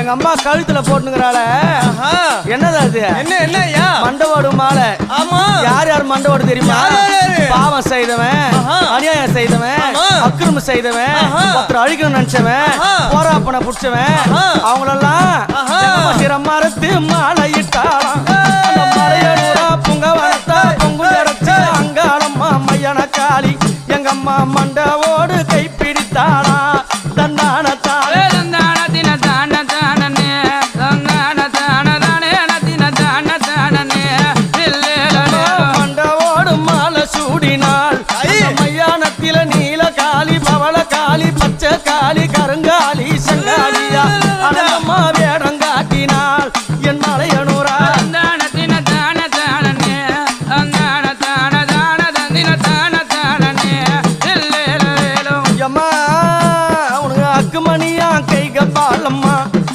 எங்க அம்மா கழுத்துல போட்டுங்கறாள என்னது அது என்ன ஐயா மண்டவோடு மாலை ஆமா யார் யார் மண்டவோடு தெரியுமா பாவம் செய்தவன் அநியாயம் செய்தவன் அக்கிரமம் செய்தவன் ஒருத்தர் அழிக்கணும்னு நினைச்சவன் போராப்பனை புடிச்சவன் அவங்களெல்லாம் சிரமரத்து மாலை இட்டாளாம் அந்த மலையனூரா புங்கவனத்தா பொங்குடரச்சு அங்காளம்மா மையன காளி எங்க அம்மா மண்டவோடு கை பிடித்தாளா தன்னான தானே மண்டவோடு மாலை சூடினாள் மையானத்தில நீல காளி பவள காளி பச்சை காளி கருங்காளி செங்காளியா அடங்கம்மா